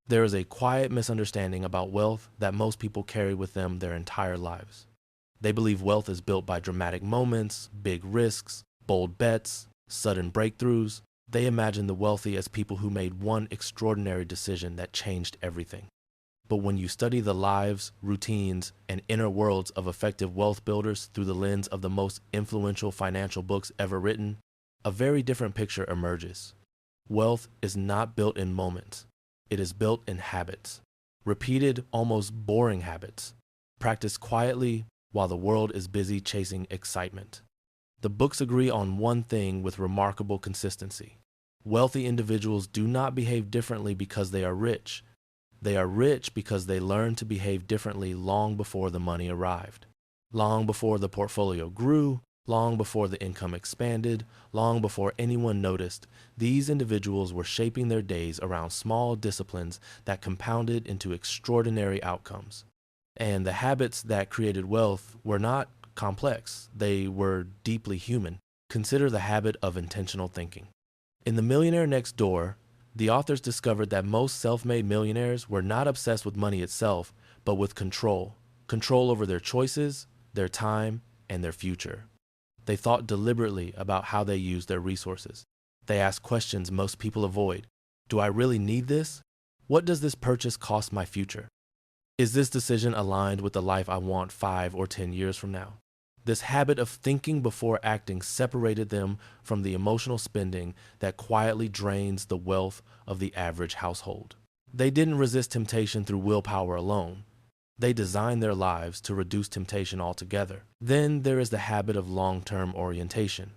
There is a quiet misunderstanding about wealth that most people carry with them their entire lives. They believe wealth is built by dramatic moments, big risks, bold bets, sudden breakthroughs. They imagine the wealthy as people who made one extraordinary decision that changed everything. But when you study the lives, routines, and inner worlds of effective wealth builders through the lens of the most influential financial books ever written, a very different picture emerges. Wealth is not built in moments. It is built in habits. Repeated, almost boring habits, practiced quietly while the world is busy chasing excitement. The books agree on one thing with remarkable consistency. Wealthy individuals do not behave differently because they are rich. They are rich because they learned to behave differently long before the money arrived, long before the portfolio grew, long before the income expanded, long before anyone noticed. These individuals were shaping their days around small disciplines that compounded into extraordinary outcomes. And the habits that created wealth were not complex, they were deeply human. Consider the habit of intentional thinking. In The Millionaire Next Door, the authors discovered that most self-made millionaires were not obsessed with money itself, but with control over their choices, their time, and their future. They thought deliberately about how they used their resources. They asked questions most people avoid. Do I really need this? What does this purchase cost my future? Is this decision aligned with the life I want 5 or 10 years from now? This habit of thinking before acting separated them from the emotional spending that quietly drains the wealth of the average household. They didn't resist temptation through willpower alone. They designed their lives to reduce temptation altogether. Then there is the habit of long-term orientation,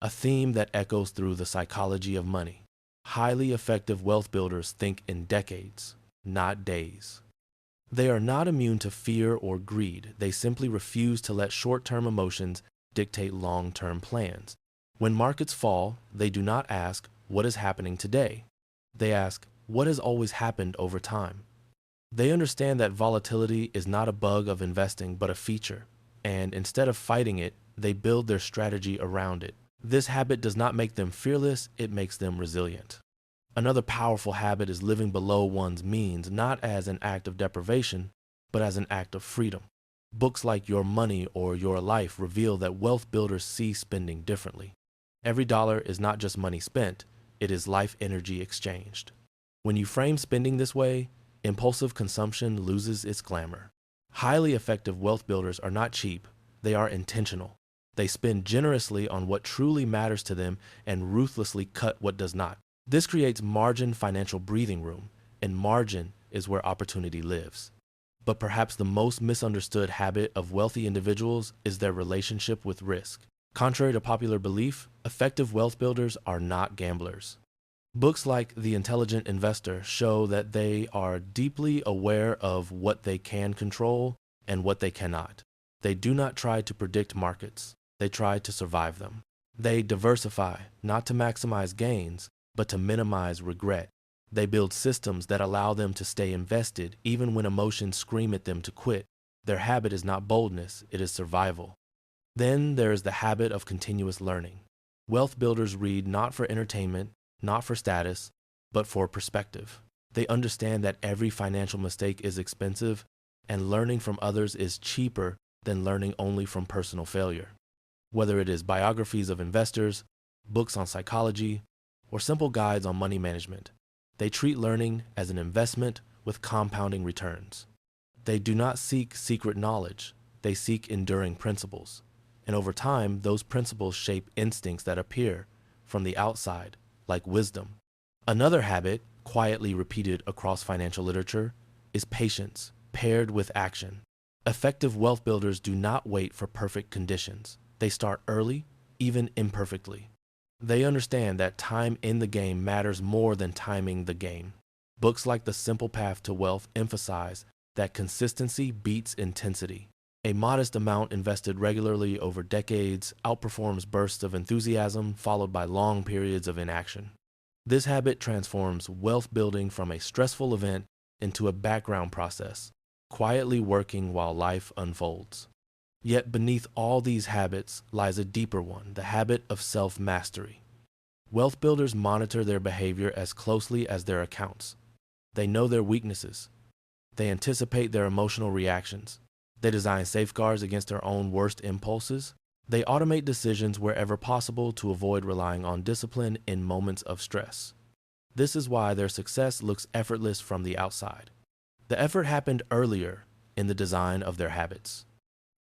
a theme that echoes through the psychology of money. Highly effective wealth builders think in decades, not days. They are not immune to fear or greed. They simply refuse to let short-term emotions dictate long-term plans. When markets fall, they do not ask, what is happening today? They ask, what has always happened over time? They understand that volatility is not a bug of investing, but a feature. And instead of fighting it, they build their strategy around it. This habit does not make them fearless, it makes them resilient. Another powerful habit is living below one's means, not as an act of deprivation, but as an act of freedom. Books like Your Money or Your Life reveal that wealth builders see spending differently. Every dollar is not just money spent, it is life energy exchanged. When you frame spending this way, impulsive consumption loses its glamour. Highly effective wealth builders are not cheap, they are intentional. They spend generously on what truly matters to them and ruthlessly cut what does not. This creates margin, financial breathing room, and margin is where opportunity lives. But perhaps the most misunderstood habit of wealthy individuals is their relationship with risk. Contrary to popular belief, effective wealth builders are not gamblers. Books like The Intelligent Investor show that they are deeply aware of what they can control and what they cannot. They do not try to predict markets, they try to survive them. They diversify, not to maximize gains, but to minimize regret. They build systems that allow them to stay invested even when emotions scream at them to quit. Their habit is not boldness, it is survival. Then there is the habit of continuous learning. Wealth builders read not for entertainment, not for status, but for perspective. They understand that every financial mistake is expensive, and learning from others is cheaper than learning only from personal failure. Whether it is biographies of investors, books on psychology, or simple guides on money management, they treat learning as an investment with compounding returns. They do not seek secret knowledge, they seek enduring principles. And over time, those principles shape instincts that appear from the outside, like wisdom. Another habit, quietly repeated across financial literature, is patience paired with action. Effective wealth builders do not wait for perfect conditions. They start early, even imperfectly. They understand that time in the game matters more than timing the game. Books like The Simple Path to Wealth emphasize that consistency beats intensity. A modest amount invested regularly over decades outperforms bursts of enthusiasm followed by long periods of inaction. This habit transforms wealth building from a stressful event into a background process, quietly working while life unfolds. Yet beneath all these habits lies a deeper one, the habit of self-mastery. Wealth builders monitor their behavior as closely as their accounts. They know their weaknesses. They anticipate their emotional reactions. They design safeguards against their own worst impulses. They automate decisions wherever possible to avoid relying on discipline in moments of stress. This is why their success looks effortless from the outside. The effort happened earlier in the design of their habits.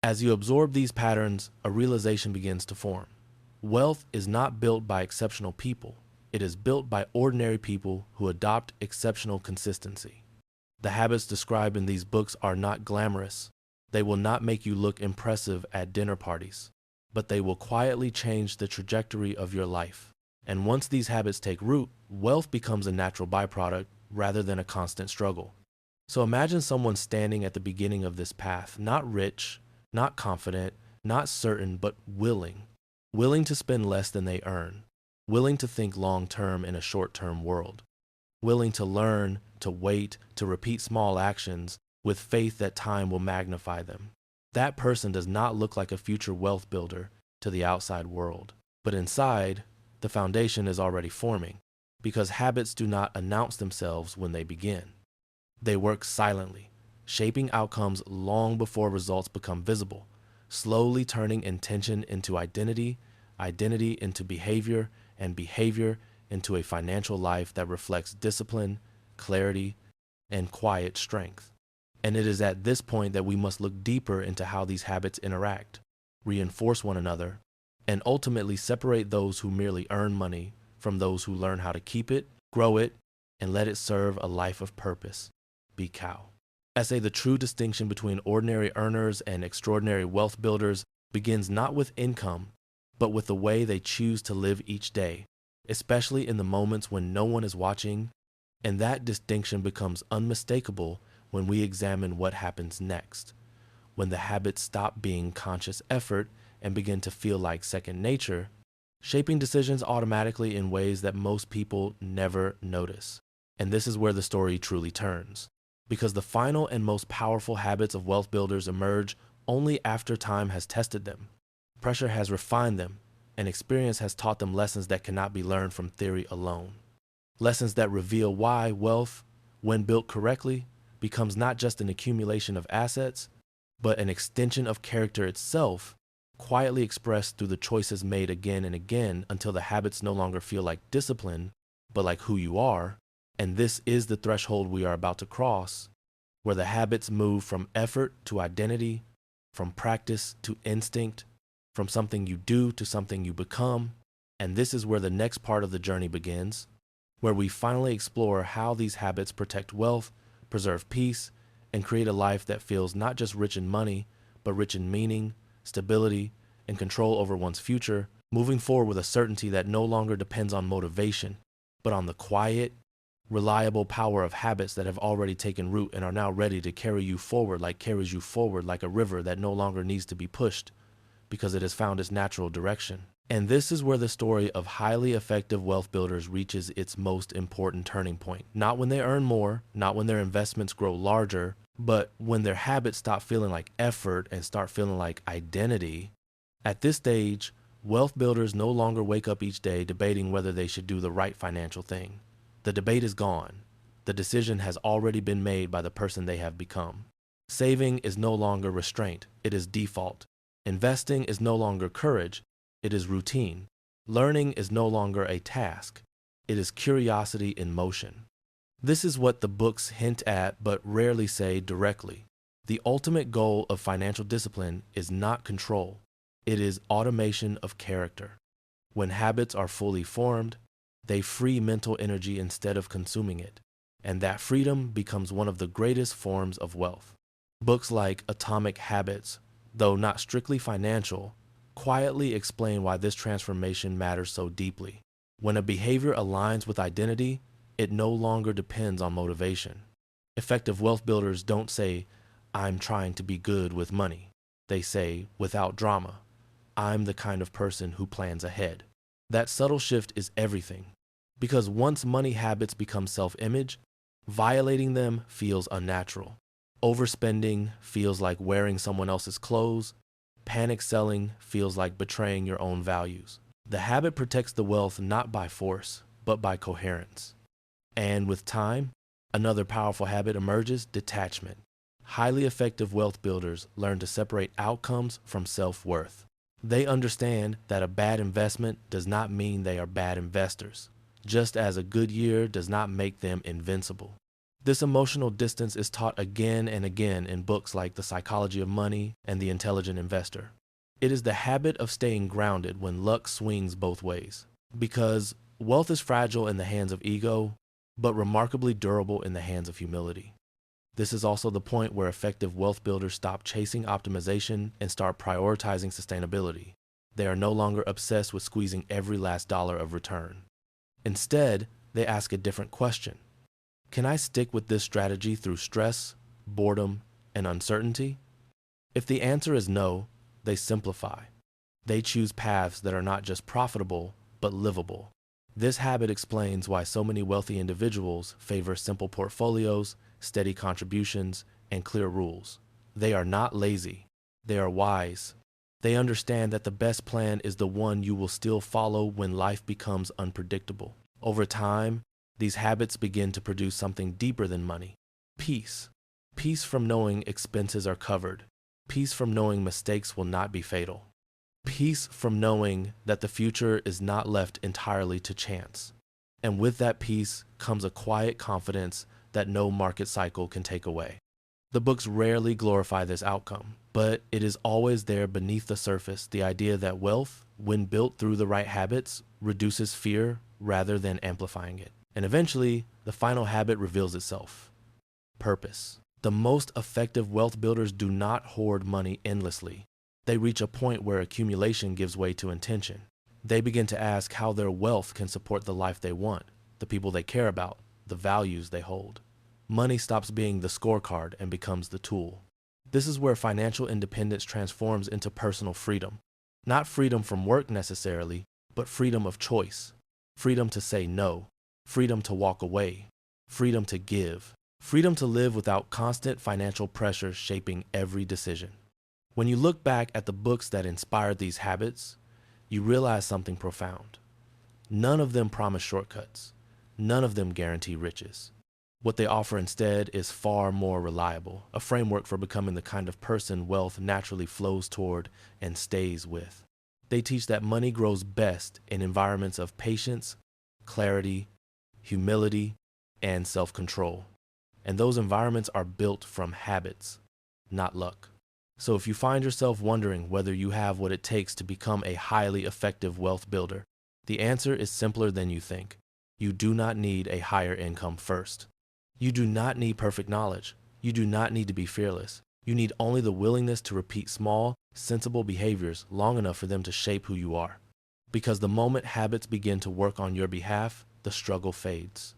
As you absorb these patterns, a realization begins to form. Wealth is not built by exceptional people. It is built by ordinary people who adopt exceptional consistency. The habits described in these books are not glamorous. They will not make you look impressive at dinner parties, but they will quietly change the trajectory of your life. And once these habits take root, wealth becomes a natural byproduct rather than a constant struggle. So imagine someone standing at the beginning of this path, not rich, not confident, not certain, but willing. Willing to spend less than they earn. Willing to think long-term in a short-term world. Willing to learn, to wait, to repeat small actions with faith that time will magnify them. That person does not look like a future wealth builder to the outside world. But inside, the foundation is already forming, because habits do not announce themselves when they begin. They work silently, shaping outcomes long before results become visible, slowly turning intention into identity, identity into behavior, and behavior into a financial life that reflects discipline, clarity, and quiet strength. And it is at this point that we must look deeper into how these habits interact, reinforce one another, and ultimately separate those who merely earn money from those who learn how to keep it, grow it, and let it serve a life of purpose. Be cow. I say the true distinction between ordinary earners and extraordinary wealth builders begins not with income, but with the way they choose to live each day, especially in the moments when no one is watching, and that distinction becomes unmistakable when we examine what happens next, when the habits stop being conscious effort and begin to feel like second nature, shaping decisions automatically in ways that most people never notice. And this is where the story truly turns, because the final and most powerful habits of wealth builders emerge only after time has tested them, pressure has refined them, and experience has taught them lessons that cannot be learned from theory alone. Lessons that reveal why wealth, when built correctly, becomes not just an accumulation of assets, but an extension of character itself, quietly expressed through the choices made again and again until the habits no longer feel like discipline, but like who you are. And this is the threshold we are about to cross, where the habits move from effort to identity, from practice to instinct, from something you do to something you become. And this is where the next part of the journey begins, where we finally explore how these habits protect wealth, preserve peace, and create a life that feels not just rich in money, but rich in meaning, stability, and control over one's future, moving forward with a certainty that no longer depends on motivation, but on the quiet, reliable power of habits that have already taken root and are now ready to carry you forward like a river that no longer needs to be pushed because it has found its natural direction. And this is where the story of highly effective wealth builders reaches its most important turning point. Not when they earn more, not when their investments grow larger, but when their habits stop feeling like effort and start feeling like identity. At this stage, wealth builders no longer wake up each day debating whether they should do the right financial thing. The debate is gone. The decision has already been made by the person they have become. Saving is no longer restraint, it is default. Investing is no longer courage, it is routine. Learning is no longer a task, it is curiosity in motion. This is what the books hint at but rarely say directly. The ultimate goal of financial discipline is not control, it is automation of character. When habits are fully formed, they free mental energy instead of consuming it, and that freedom becomes one of the greatest forms of wealth. Books like Atomic Habits, though not strictly financial, quietly explain why this transformation matters so deeply. When a behavior aligns with identity, it no longer depends on motivation. Effective wealth builders don't say, "I'm trying to be good with money." They say, without drama, "I'm the kind of person who plans ahead." That subtle shift is everything, because once money habits become self-image, violating them feels unnatural. Overspending feels like wearing someone else's clothes. Panic selling feels like betraying your own values. The habit protects the wealth not by force, but by coherence. And with time, Another powerful habit emerges: detachment. Highly effective wealth builders learn to separate outcomes from self-worth. They understand that a bad investment does not mean they are bad investors, just as a good year does not make them invincible. This emotional distance is taught again and again in books like The Psychology of Money and The Intelligent Investor. It is the habit of staying grounded when luck swings both ways, because wealth is fragile in the hands of ego, but remarkably durable in the hands of humility. This is also the point where effective wealth builders stop chasing optimization and start prioritizing sustainability. They are no longer obsessed with squeezing every last dollar of return. Instead, they ask a different question. Can I stick with this strategy through stress, boredom, and uncertainty? If the answer is no, they simplify. They choose paths that are not just profitable, but livable. This habit explains why so many wealthy individuals favor simple portfolios, steady contributions, and clear rules. They are not lazy. They are wise. They understand that the best plan is the one you will still follow when life becomes unpredictable. Over time, these habits begin to produce something deeper than money: peace. Peace from knowing expenses are covered. Peace from knowing mistakes will not be fatal. Peace from knowing that the future is not left entirely to chance. And with that peace comes a quiet confidence that no market cycle can take away. The books rarely glorify this outcome, but it is always there beneath the surface: the idea that wealth, when built through the right habits, reduces fear rather than amplifying it. And eventually, the final habit reveals itself: purpose. The most effective wealth builders do not hoard money endlessly. They reach a point where accumulation gives way to intention. They begin to ask how their wealth can support the life they want, the people they care about, the values they hold. Money stops being the scorecard and becomes the tool. This is where financial independence transforms into personal freedom. Not freedom from work necessarily, but freedom of choice. Freedom to say no. Freedom to walk away. Freedom to give. Freedom to live without constant financial pressure shaping every decision. When you look back at the books that inspired these habits, you realize something profound. None of them promise shortcuts. None of them guarantee riches. What they offer instead is far more reliable: a framework for becoming the kind of person wealth naturally flows toward and stays with. They teach that money grows best in environments of patience, clarity, humility, and self-control. And those environments are built from habits, not luck. So if you find yourself wondering whether you have what it takes to become a highly effective wealth builder, the answer is simpler than you think. You do not need a higher income first. You do not need perfect knowledge. You do not need to be fearless. You need only the willingness to repeat small, sensible behaviors long enough for them to shape who you are. Because the moment habits begin to work on your behalf, the struggle fades.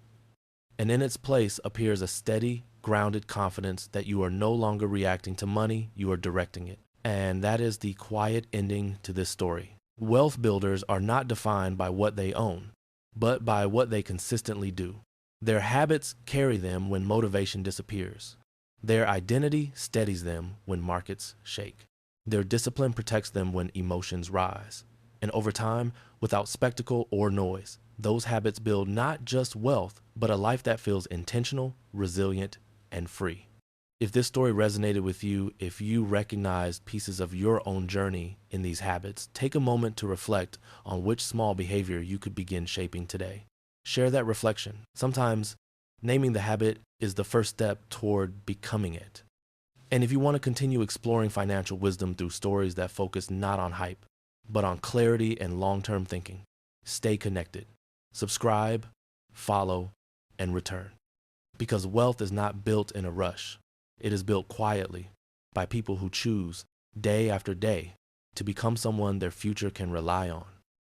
And in its place appears a steady, grounded confidence that you are no longer reacting to money, you are directing it. And that is the quiet ending to this story. Wealth builders are not defined by what they own, but by what they consistently do. Their habits carry them when motivation disappears. Their identity steadies them when markets shake. Their discipline protects them when emotions rise. And over time, without spectacle or noise, those habits build not just wealth, but a life that feels intentional, resilient, and free. If this story resonated with you, if you recognized pieces of your own journey in these habits, take a moment to reflect on which small behavior you could begin shaping today. Share that reflection. Sometimes naming the habit is the first step toward becoming it. And if you want to continue exploring financial wisdom through stories that focus not on hype, but on clarity and long-term thinking, stay connected. Subscribe, follow, and return. Because wealth is not built in a rush. It is built quietly by people who choose, day after day, to become someone their future can rely on.